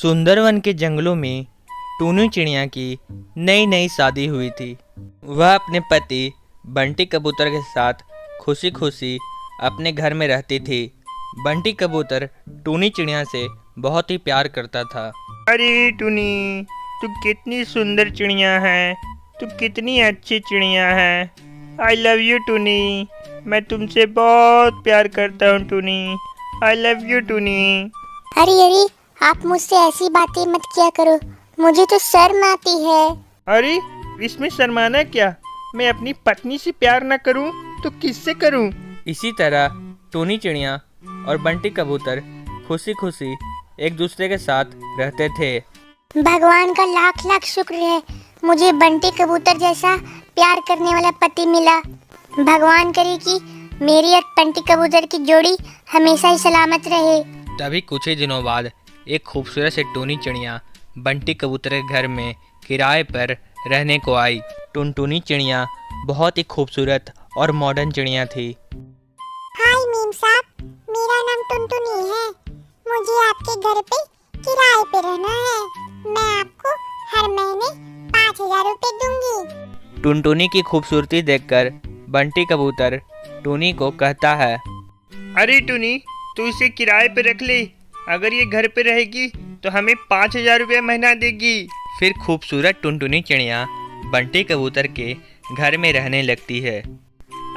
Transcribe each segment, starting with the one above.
सुंदरवन के जंगलों में टूनी चिड़िया की नई नई शादी हुई थी। वह अपने पति बंटी कबूतर के साथ खुशी खुशी अपने घर में रहती थी। बंटी कबूतर टूनी चिड़िया से बहुत ही प्यार करता था। अरे टूनी, तू कितनी सुंदर चिड़िया है, तू कितनी अच्छी चिड़िया है। आई लव यू टूनी, मैं तुमसे बहुत प्यार करता हूँ टूनी। I love you टूनी। अरे अरे, आप मुझसे ऐसी बातें मत किया करो, मुझे तो शर्म आती है। अरे इसमें शर्माना क्या, मैं अपनी पत्नी से प्यार न करूं तो किससे करूं। इसी तरह टूनी चिड़िया और बंटी कबूतर खुशी खुशी एक दूसरे के साथ रहते थे। भगवान का लाख लाख शुक्र है, मुझे बंटी कबूतर जैसा प्यार करने वाला पति मिला। भगवान करे कि मेरी और बंटी कबूतर की जोड़ी हमेशा ही सलामत रहे। तभी कुछ ही दिनों बाद एक खूबसूरत से टूनी चिड़िया बंटी कबूतर के घर में किराए पर रहने को आई। टुनटुनी चिड़िया बहुत ही खूबसूरत और मॉडर्न चिड़िया थी। हाय मीम साहब, मेरा नाम टुनटुनी है। मुझे आपके घर पे किराए पे रहना है। मैं आपको हर महीने 5,000 रुपए दूंगी। टुनटुनी की खूबसूरती देखकर बंटी कबूतर टूनी को कहता है, अरे टूनी, तू इसे किराए पे रख ले। अगर ये घर पे रहेगी तो हमें 5,000 रुपये महीना देगी। फिर खूबसूरत टुनटुनी चिड़िया बंटी कबूतर के घर में रहने लगती है।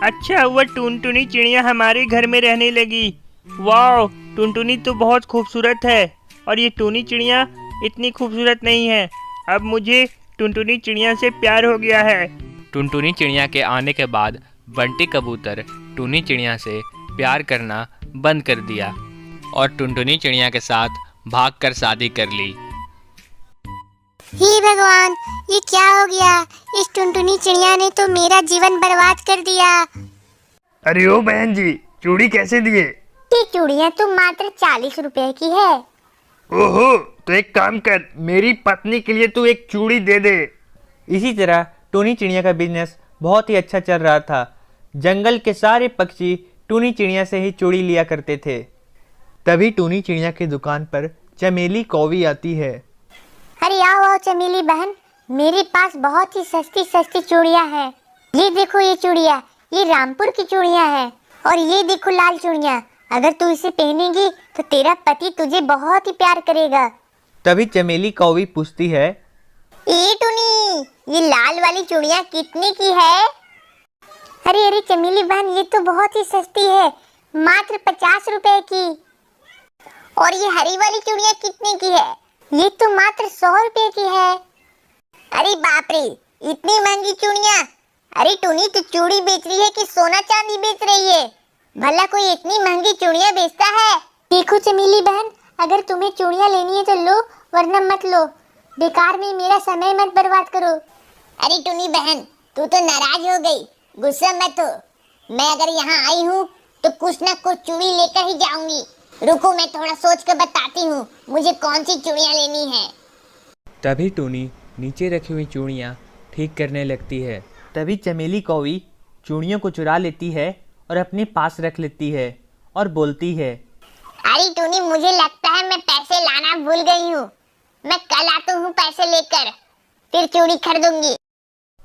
अच्छा हुआ टुनटुनी चिड़िया हमारे घर में रहने लगी। वाह, टुनटुनी तो बहुत खूबसूरत है और ये टूनी चिड़िया इतनी खूबसूरत नहीं है। अब मुझे टुनटुनी चिड़िया से प्यार हो गया है। टुनटुनी चिड़िया के आने के बाद बंटी कबूतर टूनी चिड़िया से प्यार करना बंद कर दिया और टुनटुनी चिड़िया के साथ भागकर शादी कर ली। हे भगवान, ये क्या हो गया? इस टुनटुनी चिड़िया ने तो मेरा जीवन बर्बाद कर दिया। अरे ओ बहन जी, चूड़ी कैसे दिए? ये चूड़ियाँ तो मात्र 40 रुपए की है। ओहो, तो एक काम कर, मेरी पत्नी के लिए तू एक चूड़ी दे दे। इसी तरह टूनी चिड़िया का बिजनेस बहुत ही अच्छा चल रहा था। जंगल के सारे पक्षी टूनी चिड़िया से ही चूड़ी लिया करते थे। तभी टूनी चिड़िया की दुकान पर चमेली कौवी आती है। अरे आओ आओ चमेली बहन, मेरे पास बहुत ही सस्ती सस्ती चूड़ियाँ हैं। ये देखो ये चूड़ियाँ, ये रामपुर की चूड़ियाँ हैं। और ये देखो लाल चूड़ियाँ, अगर तू इसे पहनेगी तो तेरा पति तुझे बहुत ही प्यार करेगा। तभी चमेली कौवी पूछती है, ये टूनी, ये लाल वाली चूड़ियाँ कितने की है? अरे अरे चमेली बहन, ये तो बहुत ही सस्ती है, मात्र 50 रुपए की। और ये हरी वाली चूड़ियाँ कितने की है? ये तो मात्र 100 रुपए की है। अरे बाप रे, इतनी महंगी चूड़ियाँ! अरे टूनी, तू चूड़ी बेच रही है कि सोना चांदी बेच रही है? भला कोई इतनी महंगी चूड़ियाँ बेचता है? देखो चमेली बहन, अगर तुम्हें चूड़ियाँ लेनी है तो लो, वरना मत लो। बेकार में मेरा समय मत बर्बाद करो। अरे टूनी बहन, तू तो नाराज हो गई, गुस्सा मत हो। मैं अगर यहाँ आई हूँ तो कुछ ना कुछ चूड़ी लेकर ही जाऊंगी। रुको, मैं थोड़ा सोच कर बताती हूँ मुझे कौन सी चूड़ियाँ लेनी है। तभी टूनी नीचे रखी हुई चूड़ियाँ ठीक करने लगती है। तभी चमेली कौवी चूड़ियों को चुरा लेती है और अपने पास रख लेती है और बोलती है, अरे टूनी, मुझे लगता है मैं पैसे लाना भूल गई हूँ। मैं कल आता हूँ पैसे लेकर, फिर चूड़ी खरीदूंगी।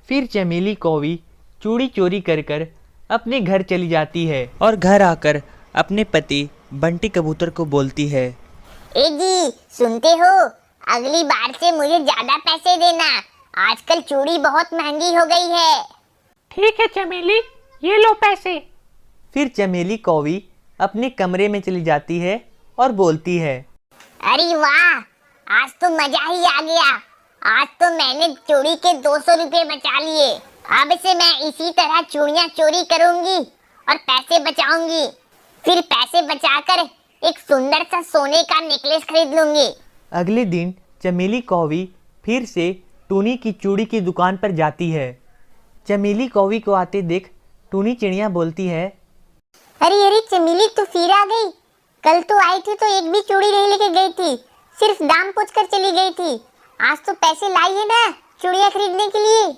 फिर चमेली कौवी चूड़ी चोरी कर कर अपने घर चली जाती है और घर आकर अपने पति बंटी कबूतर को बोलती है, ए जी, सुनते हो? अगली बार से मुझे ज्यादा पैसे देना, आजकल चूड़ी बहुत महंगी हो गई है। ठीक है चमेली, ये लो पैसे। फिर चमेली कौवी अपने कमरे में चली जाती है और बोलती है, अरे वाह, आज तो मजा ही आ गया। आज तो मैंने चूड़ी के 200 रुपए बचा लिए। अब से मैं इसी तरह चूड़ियाँ चोरी करूंगी और पैसे बचाऊंगी। फिर पैसे बचाकर एक सुंदर सा सोने का नेकलेस खरीद लूंगी। अगले दिन चमेली कौवी फिर से टूनी की चूड़ी की दुकान पर जाती है। चमेली कौवी को आते देख टूनी चिड़िया बोलती है, अरे अरे चमेली, तू फिर आ गई। कल तो आई थी तो एक भी चूड़ी नहीं लेके गई थी, सिर्फ दाम पूछ कर चली गई थी। आज तो पैसे लाई है ना चूड़ियाँ खरीदने के लिए।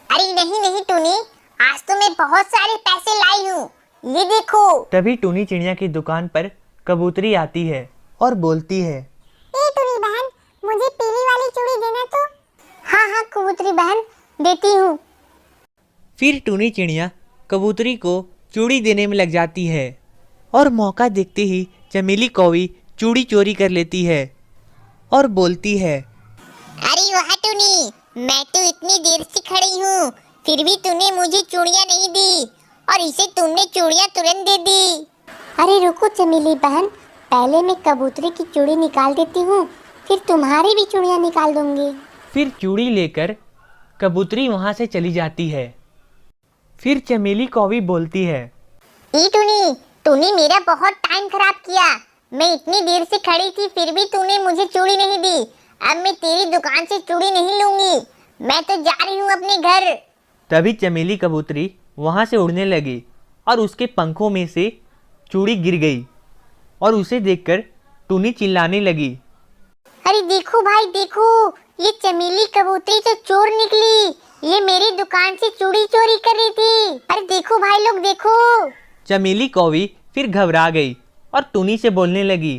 अरे नहीं नहीं टूनी, आज तो मैं बहुत सारे पैसे लाई हूँ, ये देखो। तभी टूनी चिड़िया की दुकान पर कबूतरी आती है और बोलती है, ए टूनी बहन, मुझे पीली वाली चूड़ी देना तो। हाँ हाँ कबूतरी बहन, देती हूँ। फिर टूनी चिड़िया कबूतरी को चूड़ी देने में लग जाती है और मौका देखते ही चमेली कौवी चूड़ी चोरी कर लेती है और बोलती है, अरे वाह टूनी, मैं तो इतनी देर से खड़ी हूँ, फिर भी तूने मुझे चूड़ियाँ नहीं दी और इसे तुमने चूड़ियाँ तुरंत दे दी। अरे रुको चमेली बहन, पहले मैं कबूतरी की चूड़ी निकाल देती हूँ, फिर तुम्हारी भी चूड़ियाँ निकाल दूंगी। फिर चूड़ी लेकर कबूतरी वहाँ से चली जाती है। फिर चमेली कौवी बोलती है, ई टूनी, तूने मेरा बहुत टाइम खराब किया। मैं इतनी देर से खड़ी थी फिर भी तूने मुझे चूड़ी नहीं दी। अब मैं तेरी दुकान से चूड़ी नहीं लूंगी, मैं तो जा रही हूँ अपने घर। तभी चमेली कबूतरी वहाँ से उड़ने लगी और उसके पंखों में से चूड़ी गिर गई और उसे देखकर टूनी चिल्लाने लगी, अरे देखो भाई देखो, ये चमेली कबूतरी तो चोर निकली, ये मेरी दुकान से चूड़ी चोरी कर रही थी। अरे देखो भाई लोग देखो। चमेली कौवी फिर घबरा गई और टूनी से बोलने लगी,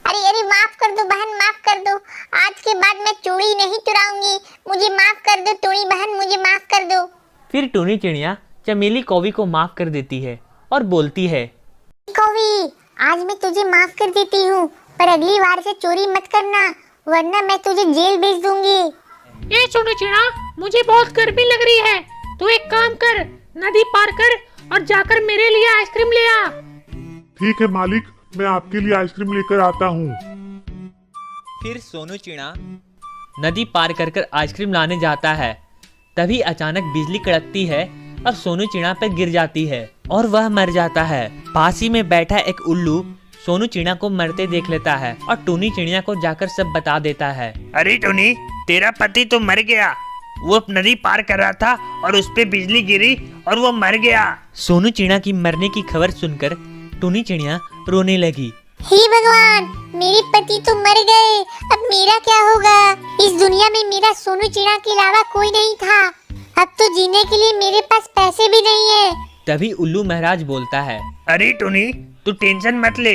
अरे अरे माफ कर दो बहन, माफ कर दो, आज के बाद मैं चूड़ी नहीं चुराऊंगी, मुझे माफ कर दो टूनी बहन, मुझे माफ कर दो। फिर टूनी चिड़िया चमेली कौवी को माफ कर देती है और बोलती है, कौवी, आज मैं तुझे माफ कर देती हूँ, पर अगली बार से चोरी मत करना, वरना मैं तुझे जेल भेज दूंगी। ये सुनो चिड़ा, मुझे बहुत गर्मी लग रही है, तू एक काम कर, नदी पार कर और जाकर मेरे लिए आइसक्रीम ले आ। ठीक है मालिक, मैं आपके लिए आइसक्रीम लेकर आता हूँ। फिर सोनू चिड़ा नदी पार कर कर आइसक्रीम लाने जाता है। तभी अचानक बिजली कड़कती है और सोनू चिड़ा पर गिर जाती है और वह मर जाता है। पास ही में बैठा एक उल्लू सोनू चिड़िया को मरते देख लेता है और टूनी चिड़िया को जाकर सब बता देता है। अरे टूनी, तेरा पति तो मर गया, वो नदी पार कर रहा था और उस पे बिजली गिरी और वो मर गया। सोनू चिड़िया की मरने की खबर सुनकर टूनी चिड़िया रोने लगी। हे भगवान, मेरे पति तो मर गए, अब मेरा क्या होगा? इस दुनिया में मेरा सोनू चिड़ा के अलावा कोई नहीं था, अब तो जीने के लिए मेरे पास पैसे भी नहीं है। तभी उल्लू महाराज बोलता है, अरे टूनी, तू टेंशन मत ले,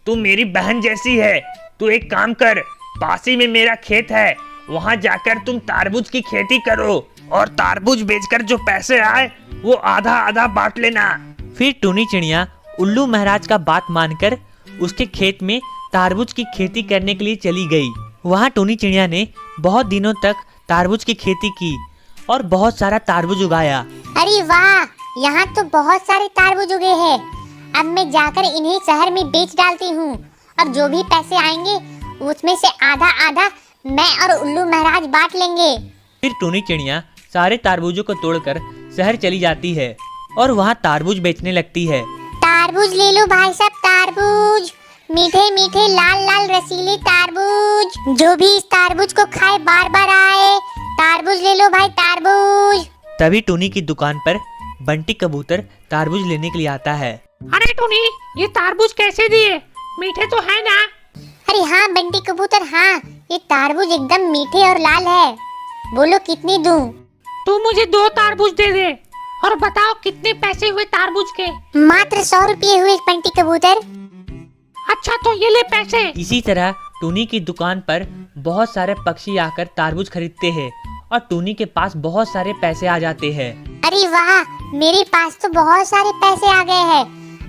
तू मेरी बहन जैसी है। तू एक काम कर, पास ही में मेरा खेत है, वहाँ जाकर तुम तारबूज की खेती करो और तारबूज बेचकर जो पैसे आए वो आधा आधा बांट लेना। फिर टूनी चिड़िया उल्लू महाराज का बात मानकर उसके खेत में तारबूज की खेती करने के लिए चली गई। वहाँ टूनी चिड़िया ने बहुत दिनों तक तारबूज की खेती की और बहुत सारा तारबूज उगाया। अरे वाह, यहाँ तो बहुत सारे तारबूज उगे हैं। अब मैं जाकर इन्हें शहर में बेच डालती हूँ और जो भी पैसे आएंगे उसमें से आधा आधा मैं और उल्लू महाराज बांट लेंगे। फिर टूनी चिड़िया सारे तारबूजों को तोड़कर शहर चली जाती है और वहाँ तारबूज बेचने लगती है। तारबूज ले लो भाई साहब, तारबूज, मीठे मीठे लाल लाल रसीले तारबूज, जो भी इस तारबूज को खाए बार बार आए। तारबूज ले लो भाई, तारबूज। तभी टूनी की दुकान पर बंटी कबूतर तारबूज लेने के लिए आता है। अरे टूनी, ये तारबूज कैसे दिए, मीठे तो है ना? अरे हाँ बंटी कबूतर, हाँ ये तारबूज एकदम मीठे और लाल है, बोलो कितनी दूं? तू मुझे 2 तारबूज दे दे और बताओ कितने पैसे हुए तारबूज के? मात्र 100 रुपये हुए बंटी कबूतर। अच्छा तो ये ले पैसे। इसी तरह टूनी की दुकान पर बहुत सारे पक्षी आकर तारबूज खरीदते हैं और टूनी के पास बहुत सारे पैसे आ जाते हैं। अरे वाह, मेरे पास तो बहुत सारे पैसे आ गए हैं,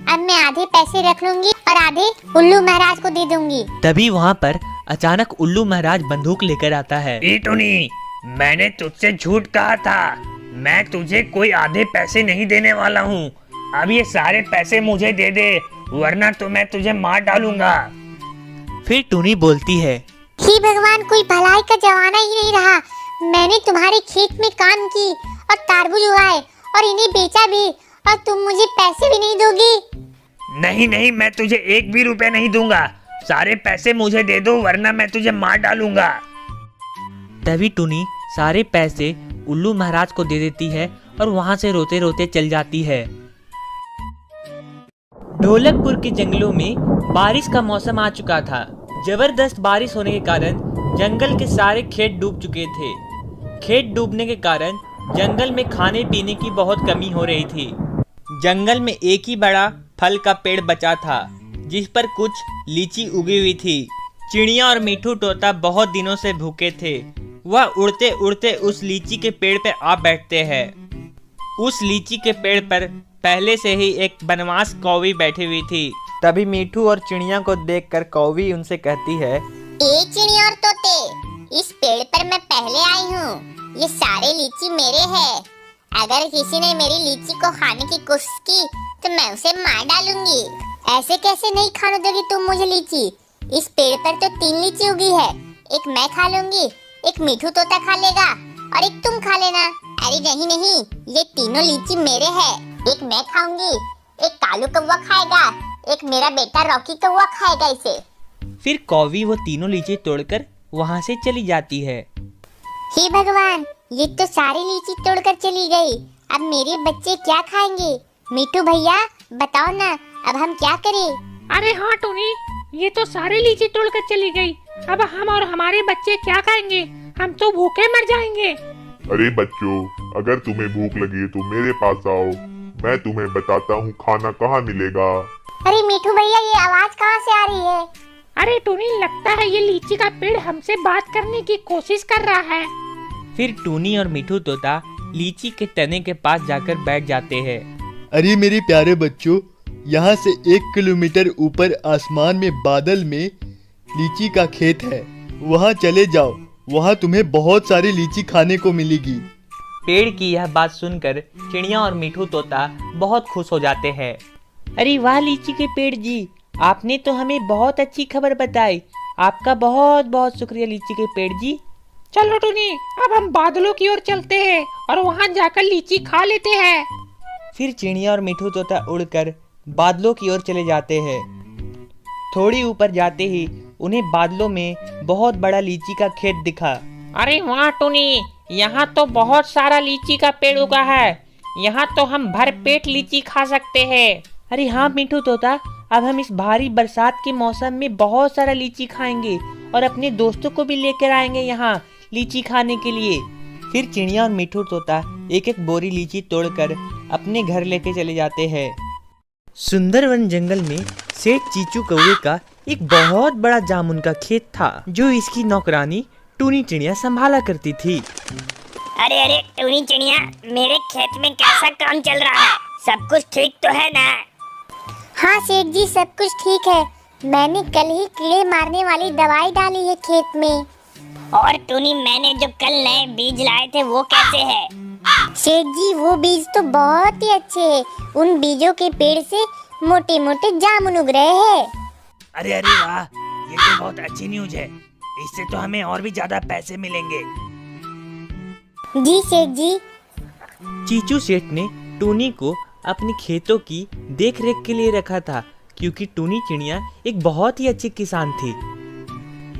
अब मैं आधे पैसे रख लूंगी और आधे उल्लू महाराज को दे दूंगी। तभी वहाँ पर अचानक उल्लू महाराज बंदूक लेकर आता है। ए टूनी, मैंने तुझसे झूठ कहा था, मैं तुझे कोई आधे पैसे नहीं देने वाला हूँ। अब ये सारे पैसे मुझे दे दे, वरना तो मैं तुझे मार डालूंगा। फिर टूनी बोलती है, हे भगवान, कोई भलाई का जमाना ही नहीं रहा। मैंने तुम्हारे खेत में काम की और तारबूज उगाए और इन्हें बेचा भी, और तुम मुझे पैसे भी नहीं दोगी? नहीं नहीं, मैं तुझे 1 भी रुपया नहीं दूंगा, सारे पैसे मुझे दे दो वरना मैं तुझे मार डालूंगा। तभी टूनी सारे पैसे उल्लू महाराज को दे देती है और वहाँ से रोते रोते चल जाती है। ढोलकपुर के जंगलों में बारिश का मौसम आ चुका था। जबरदस्त बारिश होने के कारण जंगल के सारे खेत डूब चुके थे। खेत डूबने के कारण जंगल में खाने पीने की बहुत कमी हो रही थी। जंगल में एक ही बड़ा फल का पेड़ बचा था जिस पर कुछ लीची उगी हुई थी। चिड़िया और मीठू तोता बहुत दिनों से भूखे थे। वह उड़ते उड़ते उस लीची के पेड़ पे आ बैठते हैं। उस लीची के पेड़ पर पहले से ही एक बनवास कौवी बैठी हुई थी। तभी मीठू और चिड़िया को देखकर कौवी उनसे कहती है, ए चिड़िया और तोते, इस पेड़ पर मैं पहले आई हूँ। ये सारे लीची मेरे हैं। अगर किसी ने मेरी लीची को खाने की कोशिश की तो मैं उसे मार डालूंगी। ऐसे कैसे नहीं खाने दोगी तुम मुझे लीची? इस पेड़ पर तो 3 लीची उगी है। एक मैं खा लूंगी, एक मीठू तोता खा लेगा और एक तुम खा लेना। अरे नहीं, ये तीनों लीची मेरे हैं। एक मैं खाऊंगी, एक कालू कौवा खाएगा, एक मेरा बेटा रॉकी कौवा खाएगा इसे। फिर कौवी वो तीनों लीची तोड़कर वहाँ से चली जाती है। हे भगवान, ये तो सारी लीची तोड़कर चली गई। अब मेरे बच्चे क्या खाएंगे? मीठू भैया बताओ ना, अब हम क्या करें? अरे हाँ टोनी, ये तो सारी लीची तोड़कर चली गई। अब हम और हमारे बच्चे क्या खाएंगे? हम तो भूखे मर जाएंगे। अरे बच्चों, अगर तुम्हें भूख लगी है तो मेरे पास आओ, मैं तुम्हें बताता हूँ खाना कहाँ मिलेगा। अरे मीठू भैया, ये आवाज कहाँ से आ रही है? अरे टोनी, लगता है ये लीची का पेड़ हमसे बात करने की कोशिश कर रहा है। फिर टूनी और मीठू तोता लीची के तने के पास जाकर बैठ जाते हैं। अरे मेरे प्यारे बच्चों, यहाँ से 1 किलोमीटर ऊपर आसमान में बादल में लीची का खेत है। वहाँ चले जाओ, वहाँ तुम्हें बहुत सारी लीची खाने को मिलेगी। पेड़ की यह बात सुनकर चिड़िया और मीठू तोता बहुत खुश हो जाते हैं। अरे वाह लीची के पेड़ जी, आपने तो हमें बहुत अच्छी खबर बताई। आपका बहुत बहुत शुक्रिया लीची के पेड़ जी। चलो टोनी, अब हम बादलों की ओर चलते हैं और वहाँ जाकर लीची खा लेते हैं। फिर चिड़िया और मीठू तोता उड़कर बादलों की ओर चले जाते हैं। थोड़ी ऊपर जाते ही उन्हें बादलों में बहुत बड़ा लीची का खेत दिखा। अरे वाह टोनी, यहाँ तो बहुत सारा लीची का पेड़ उगा है। यहाँ तो हम भर पेट लीची खा सकते हैं। अरे हाँ मीठू तोता, अब हम इस भारी बरसात के मौसम में बहुत सारा लीची खाएंगे और अपने दोस्तों को भी लेकर आएंगे यहाँ लीची खाने के लिए। फिर चिड़िया और मीठू तोता एक एक बोरी लीची तोड़कर अपने घर लेके चले जाते हैं। सुंदरवन जंगल में सेठ चीचू कौवे का एक बहुत बड़ा जामुन का खेत था, जो इसकी नौकरानी टूनी चिड़िया संभाला करती थी। अरे टूनी चिड़िया, मेरे खेत में कैसा काम चल रहा है? सब कुछ ठीक तो है ना? हाँ सेठ जी, सब कुछ ठीक है। मैंने कल ही कीड़े मारने वाली दवाई डाली है खेत में। और टूनी, मैंने जो कल नए बीज लाए थे वो कैसे है? सेठ जी, वो बीज तो बहुत ही अच्छे हैं। उन बीजों के पेड़ से मोटे मोटे जामुन उग रहे हैं। अरे वाह, ये तो बहुत अच्छी न्यूज है। इससे तो हमें और भी ज्यादा पैसे मिलेंगे। जी सेठ जी। चीचू सेठ ने टूनी को अपने खेतों की देखरेख के लिए रखा था, क्योंकि टूनी चिड़िया एक बहुत ही अच्छी किसान थी,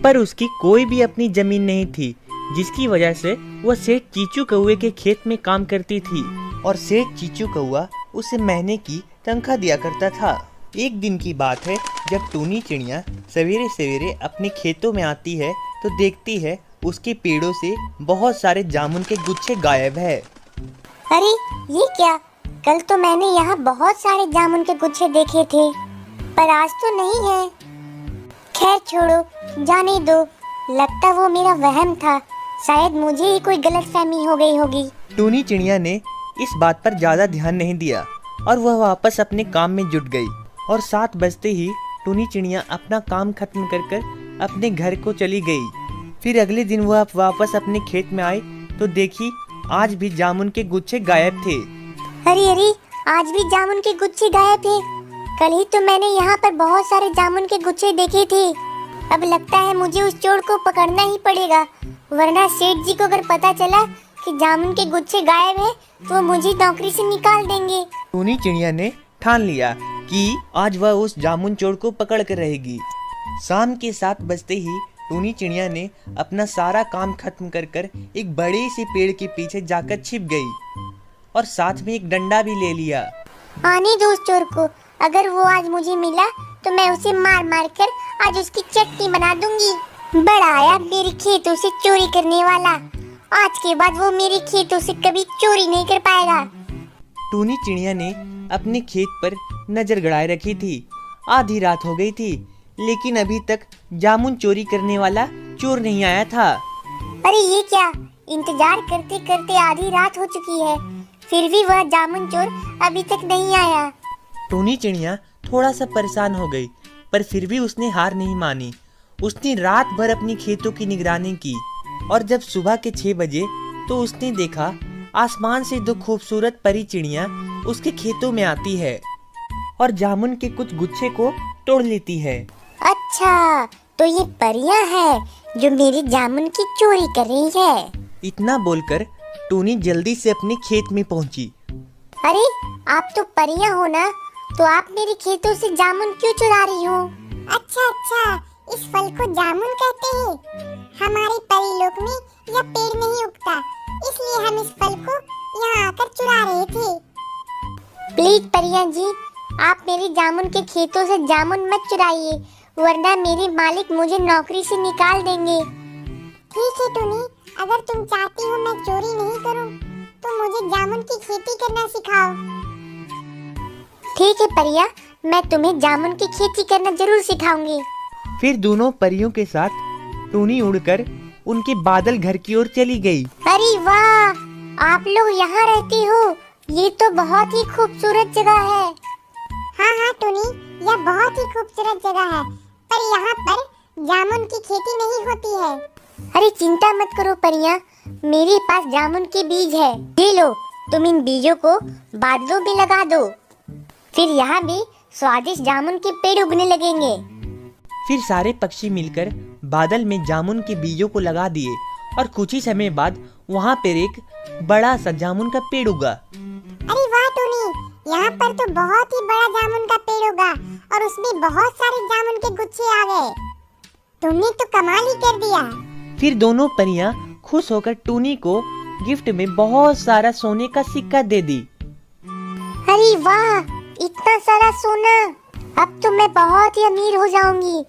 पर उसकी कोई भी अपनी जमीन नहीं थी, जिसकी वजह से वह सेठ चीचू कौवे के खेत में काम करती थी और सेठ चीचू कौवा उसे महीने की तनख्वाह दिया करता था। एक दिन की बात है, जब टूनी चिड़िया सवेरे सवेरे अपने खेतों में आती है तो देखती है उसके पेड़ों से बहुत सारे जामुन के गुच्छे गायब है। अरे ये क्या? कल तो मैंने यहाँ बहुत सारे जामुन के गुच्छे देखे थे, पर आज तो नहीं है। खैर छोड़ो, जाने दो। लगता वो मेरा वहम था। शायद मुझे ही कोई गलतफहमी हो गई होगी। टूनी चिड़िया ने इस बात पर ज्यादा ध्यान नहीं दिया और वह वापस अपने काम में जुट गई। और 7 बजते ही टूनी चिड़िया अपना काम खत्म कर अपने घर को चली गई। फिर अगले दिन वह वापस अपने खेत में आई तो देखी आज भी जामुन के गुच्छे गायब थे। अरे आज भी जामुन के गुच्छे गायब थे। कल ही तो मैंने यहाँ पर बहुत सारे जामुन के गुच्छे देखे थे। अब लगता है मुझे उस चोर को पकड़ना ही पड़ेगा, वरना सेठ जी को अगर पता चला कि जामुन के गुच्छे गायब है तो वो मुझे नौकरी से निकाल देंगे। टूनी चिड़िया ने ठान लिया कि आज वह उस जामुन चोर को पकड़ कर रहेगी। शाम के 7 बजते ही टूनी चिड़िया ने अपना सारा काम खत्म कर एक बड़े से पेड़ के पीछे जाकर छिप गई और साथ में एक डंडा भी ले लिया। आने दो उस चोर को। अगर वो आज मुझे मिला तो मैं उसे मार मार कर आज उसकी चटनी बना दूंगी। बड़ा आया मेरे खेतों से चोरी करने वाला। आज के बाद वो मेरे खेतों से कभी चोरी नहीं कर पाएगा। टूनी चिड़िया ने अपने खेत पर नजर गड़ाए रखी थी। आधी रात हो गई थी, लेकिन अभी तक जामुन चोरी करने वाला चोर नहीं आया था। अरे ये क्या, इंतजार करते करते आधी रात हो चुकी है, फिर भी वह जामुन चोर अभी तक नहीं आया। टूनी चिड़िया थोड़ा सा परेशान हो गई, पर फिर भी उसने हार नहीं मानी। उसने रात भर अपनी खेतों की निगरानी की और जब सुबह के 6 बजे तो उसने देखा आसमान से 2 खूबसूरत परी चिड़िया उसके खेतों में आती है और जामुन के कुछ गुच्छे को तोड़ लेती है। अच्छा, तो ये परियां हैं जो मेरी जामुन की चोरी कर रही है। इतना बोलकर टूनी जल्दी से अपने खेत में पहुंची। अरे आप तो परियां हो ना, तो आप मेरे खेतों से जामुन क्यों चुरा रही हो? अच्छा, इस फल को जामुन कहते हैं। हमारे परीलोक में यह पेड़ नहीं उगता, इसलिए हम इस फल को यहाँ आकर चुरा रहे थे। प्लीज परियां जी, आप मेरे जामुन के खेतों से जामुन मत चुराइए, वरना मेरे मालिक मुझे नौकरी से निकाल देंगे। ठीक है टूनी, अगर तुम चाहती हो मैं चोरी नहीं करूं, तो मुझे जामुन की खेती करना सिखाओ। ठीक है परिया, मैं तुम्हें जामुन की खेती करना जरूर सिखाऊंगी। फिर दोनों परियों के साथ टूनी उड़कर उनके बादल घर की ओर चली गई। अरे वाह, आप लोग यहाँ रहती हो, ये तो बहुत ही खूबसूरत जगह है। हाँ टूनी, यह बहुत ही खूबसूरत जगह है, पर यहाँ पर जामुन की खेती नहीं होती है। अरे चिंता मत करो परियां, मेरे पास जामुन के बीज है। ये लो, तुम इन बीजों को बादलों में लगा दो, फिर यहाँ भी स्वादिष्ट जामुन के पेड़ उगने लगेंगे। फिर सारे पक्षी मिलकर बादल में जामुन के बीजों को लगा दिए और कुछ ही समय बाद वहाँ पर एक बड़ा सा जामुन का पेड़ उगा। अरे वाह टूनी, यहाँ पर तो बहुत ही बड़ा जामुन का पेड़ उगा और उसमें बहुत सारे जामुन के गुच्छे आ गए। तुमने तो कमाल ही कर दिया। फिर दोनों परियां खुश होकर टूनी को गिफ्ट में बहुत सारा सोने का सिक्का दे दी। अरे वाह, इतना सारा सोना, अब तो मैं बहुत ही अमीर हो जाऊंगी।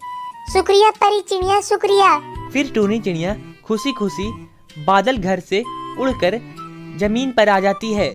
शुक्रिया परी चिड़िया, शुक्रिया। फिर टूनी चिड़िया खुशी खुशी बादल घर से उड़कर जमीन पर आ जाती है।